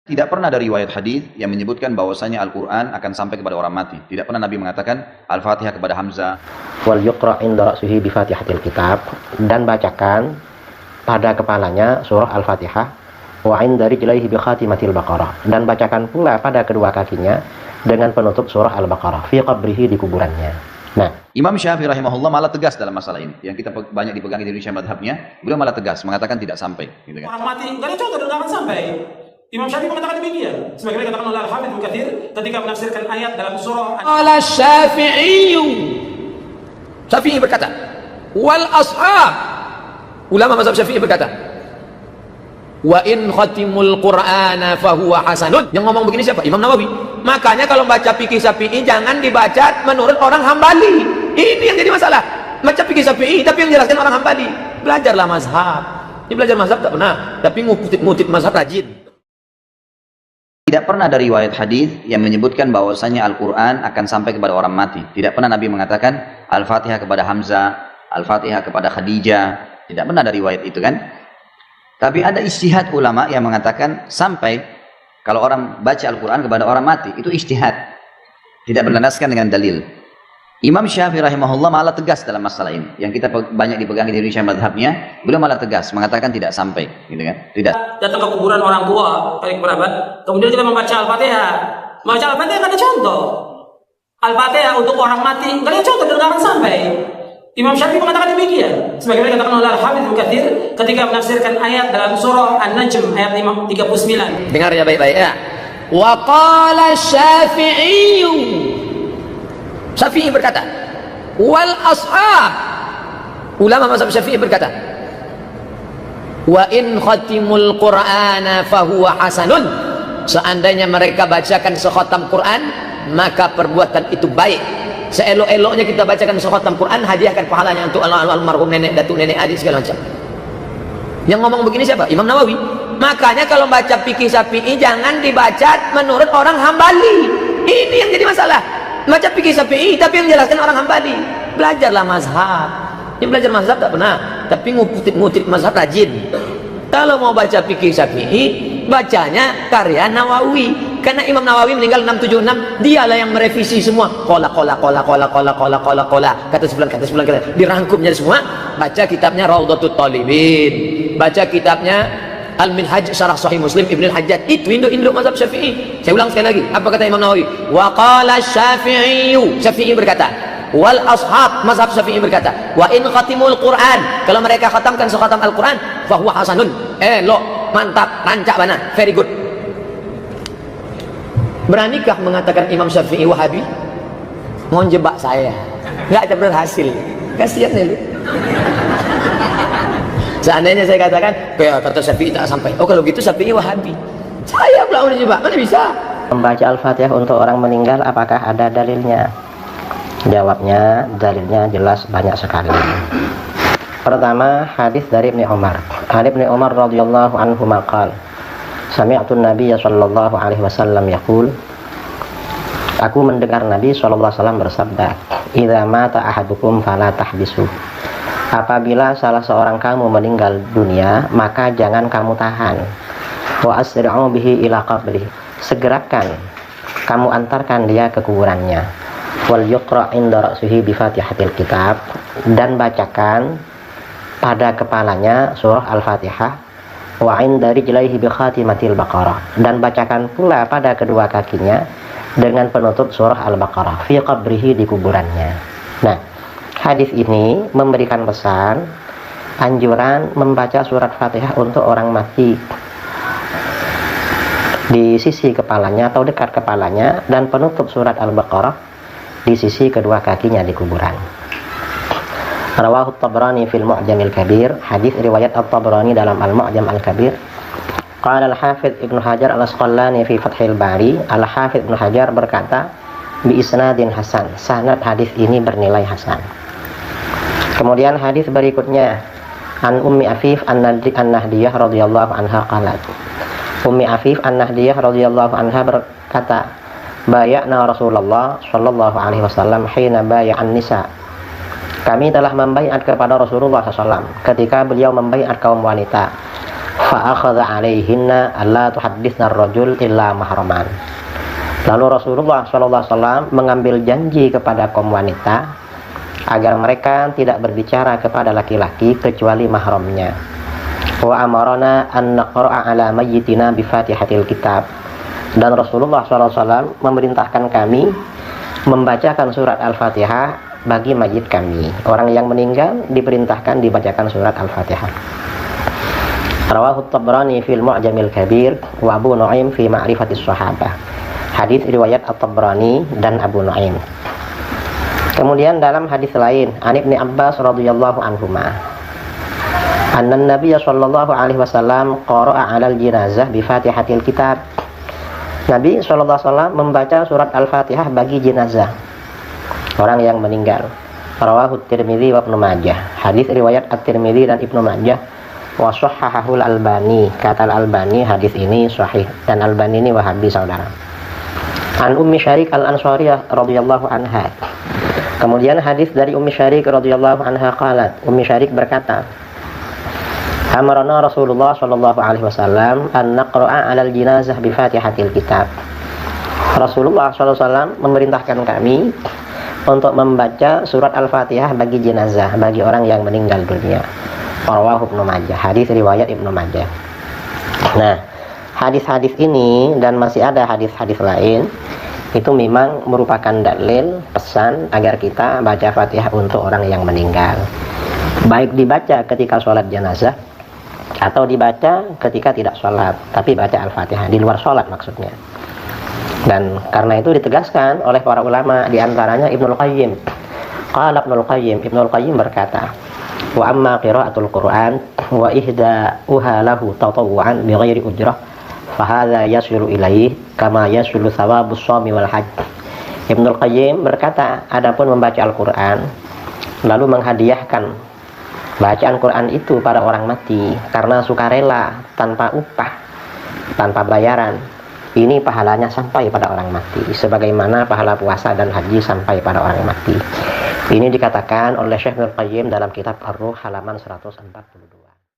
Tidak pernah ada riwayat hadis yang menyebutkan bahwasanya Al-Quran akan sampai kepada orang mati. Tidak pernah Nabi mengatakan Al-Fatihah kepada Hamzah. Wal yuqra' inda ra'sihi bi Fatihatil Kitab, dan bacakan pada kepalanya surah Al-Fatihah, wa inda rijlaihi bi khatimatil Baqarah, dan bacakan pula pada kedua kakinya dengan penutup surah Al-Baqarah fi qabrihi, di kuburannya. Nah, Imam Syafi'i rahimahullah malah tegas dalam masalah ini. Yang kita banyak dipegang di Indonesia madhabnya, beliau malah tegas mengatakan tidak sampai. Gitu kan. Orang mati, nggak ada contoh dan nggak akan sampai. Imam Syafi'i mengatakan demikian. Sebagaimana dikatakan oleh Al-Hafidz Ibnu Katsir ketika menafsirkan ayat dalam surah Syafi'i berkata, wal ashab, ulama mazhab Syafi'i berkata, wa in khatimul Qur'ana fahuwa hasanun. Yang ngomong begini siapa? Imam Nawawi. Makanya kalau baca fikih Syafi'i jangan dibaca menurut orang Hambali. Ini yang jadi masalah. Baca fikih Syafi'i tapi yang jelaskan orang Hambali. Belajarlah mazhab. Ini belajar mazhab tak pernah, tapi ngutip mazhab rajin. Tidak pernah ada riwayat hadis yang menyebutkan bahwasanya Al-Quran akan sampai kepada orang mati. Tidak pernah Nabi mengatakan Al-Fatihah kepada Hamzah, Al-Fatihah kepada Khadijah. Tidak pernah ada riwayat itu kan. Tapi ada ijtihad ulama yang mengatakan sampai kalau orang baca Al-Quran kepada orang mati. Itu ijtihad. Tidak berlandaskan dengan dalil. Imam Syafi'i rahimahullah malah tegas dalam masalah ini. Yang kita banyak dipegang di Indonesia madhabnya, beliau malah tegas mengatakan tidak sampai, gitu kan? Tidak. datang ke kuburan orang tua, paling kerabat, kemudian kita membaca Al-Fatihah. Membaca Al-Fatihah nggak ada contoh. Al-Fatihah untuk orang mati nggak ada contoh dan nggak akan sampai. Imam Syafi'i mengatakan demikian. Sebagaimana dikatakan oleh Al-Hafidz Ibnu Katsir ketika menafsirkan ayat dalam surah An-Najm ayat 39. Dengar ya baik-baik ya. Wa qala Syafi'i, Syafi'i berkata, wal ashab, ulama mazhab Syafi'i berkata, wa in khatimul Qur'ana fahuwa hasanun. Seandainya mereka bacakan sekhatam Quran, maka perbuatan itu baik. Seelok-eloknya kita bacakan sekhatam Quran, hadiahkan pahalanya untuk almarhum nenek, datuk nenek, adik segala macam. Yang ngomong begini siapa? Imam Nawawi. Makanya kalau baca fikih Syafi'i jangan dibaca menurut orang Hambali. Ini yang jadi masalah. Baca fikih Syafi'i tapi yang jelaskan orang Hambali. Belajarlah mazhab. Ini belajar mazhab tak pernah, tapi ngutip mazhab rajin. Kalau mau baca fikih Syafi'i, bacanya karya Nawawi. Karena Imam Nawawi meninggal 676, dialah yang merevisi semua. Qala kata sebulan dirangkumnya semua. Baca kitabnya Raudhatut Thalibin, baca kitabnya Al-Minhaj Syarah Sahih Muslim Ibnu Al-Hajjaj. Itu induk mazhab Syafi'i. Saya ulang sekali lagi, apa kata Imam Nawawi? Wa qala Syafi'i, Syafi'i berkata, wal ashab, mazhab Syafi'i berkata, wa in khatimul Quran, kalau mereka khatamkan sekhatam Al-Quran, fahuwa hasanun. Lo mantap, rancak mana, very good. Beranikah mengatakan Imam Syafi'i Wahabi? Mau jebak saya, nggak ada berhasil. Kasihan nih lu. Seandainya saya katakan, kata Syafi'i tak sampai. Oh kalau gitu Syafi'i Wahabi. Saya pula mau jebak, mana bisa? membaca Al-Fatihah untuk orang meninggal apakah ada dalilnya? Jawabnya, dalilnya jelas banyak sekali. Pertama, hadis dari Ibnu Umar. Hadis Ibnu Umar radhiyallahu anhu maqal, sami'tu an-nabiy sallallahu alaihi wasallam yaqul, aku mendengar Nabi sallallahu alaihi wasallam bersabda, idza mata ahadukum fala tahbisu. Apabila salah seorang kamu meninggal dunia, maka jangan kamu tahan. Wa asri'u bihi ila qabri. Segerakan kamu antarkan dia ke kuburannya. Wal yuqra' inda ra'sihi bi Fatihatil Kitab, dan bacakan pada kepalanya surah Al-Fatihah. Wa inda rijlaihi bi khatimatil Baqarah, dan bacakan pula pada kedua kakinya dengan penutup surah Al-Baqarah fi qabrihi, di kuburannya. Nah, hadis ini memberikan pesan anjuran membaca surat Fatihah untuk orang mati di sisi kepalanya atau dekat kepalanya, dan penutup surat Al-Baqarah di sisi kedua kakinya di kuburan. Rawahu At-Tabrani fil Mu'jamil Kabir, hadis riwayat At-Tabrani dalam Al-Mu'jam Al-Kabir. Qala Al-Hafidz Ibnu Hajar Al-Asqalani fi Fathil Bari, Al-Hafidz Ibnu Hajar berkata, bi isnadin hasan, sanad hadis ini bernilai hasan. Kemudian hadis berikutnya, an Ummi Afif an-Nahdiyah radhiyallahu anha qalat, Ummi Afif an-Nahdiyah radhiyallahu anha berkata, bay'na Rasulullah sallallahu alaihi wasallam hina bay'an nisa. Kami telah membaiat kepada Rasulullah SAW ketika beliau membaiat kaum wanita. fa akhadha 'alaihinna alla tuhadditsna ar-rajul illa mahraman. Lalu Rasulullah SAW mengambil janji kepada kaum wanita agar mereka tidak berbicara kepada laki-laki kecuali mahramnya. Wa amarana an naqra'a 'ala mayyitina bi Fatihatil Kitab. Dan Rasulullah SAW memerintahkan kami membacakan surat Al-Fatihah bagi mayit kami. Orang yang meninggal diperintahkan dibacakan surat Al-Fatihah. Rawahu At-Tabrani fil Mu'jamil Kabir wa Abu Nu'aim fi Ma'rifatis Sahabah. Hadis riwayat At-Tabrani dan Abu Nu'aim. Kemudian dalam hadis lain, An Ibnu Abbas radhiyallahu anhuma, anna Nabiy sallallahu alaihi wasallam qara'a 'alal jinazah bi Fatihatil Kitab. Nabi SAW membaca surat Al-Fatihah bagi jenazah, orang yang meninggal. Rawahu Tirmidzi wa Ibnu Majah. Hadis riwayat At-Tirmidzi dan Ibnu Majah. Wa shahhahul Albani. Kata Al-Albani hadis ini sahih, dan Albani ini Wahabi saudara. An Ummi Syarik Al-Ansariyah radhiyallahu anha. Kemudian hadis dari Ummi Syarik radhiyallahu anha qalat, Ummi Syarik berkata, amarna Rasulullah sallallahu alaihi wasallam an naqra'a 'alal jinazah bi Fatihatil Kitab. Rasulullah SAW memerintahkan kami untuk membaca surat Al-Fatihah bagi jenazah, bagi orang yang meninggal dunia. Rawahu Ibnu Majah. Hadis riwayat Ibnu Majah. Nah, hadis-hadis ini dan masih ada hadis-hadis lain itu memang merupakan dalil pesan agar kita baca Fatihah untuk orang yang meninggal. Baik dibaca ketika sholat jenazah atau dibaca ketika tidak sholat, tapi baca Al-Fatihah di luar sholat maksudnya. Dan karena itu ditegaskan oleh para ulama, diantaranya Ibnul Qayyim. Qala Ibnul Qayyim berkata, wa amma qira'atul Qur'an wa ihda'uha lahu tatawwu'an bighairi ujrah fa hadza yasilu ilaihi kama yasilu thawabus shaumi wal hajj. Ibnul Qayyim berkata, adapun membaca Al-Qur'an lalu menghadiahkan bacaan Quran itu pada orang mati karena sukarela, tanpa upah, tanpa bayaran, ini pahalanya sampai pada orang mati sebagaimana pahala puasa dan haji sampai pada orang mati. Ini dikatakan oleh Syekh Ibnul Qayyim dalam kitab Ar-Ruh halaman 142.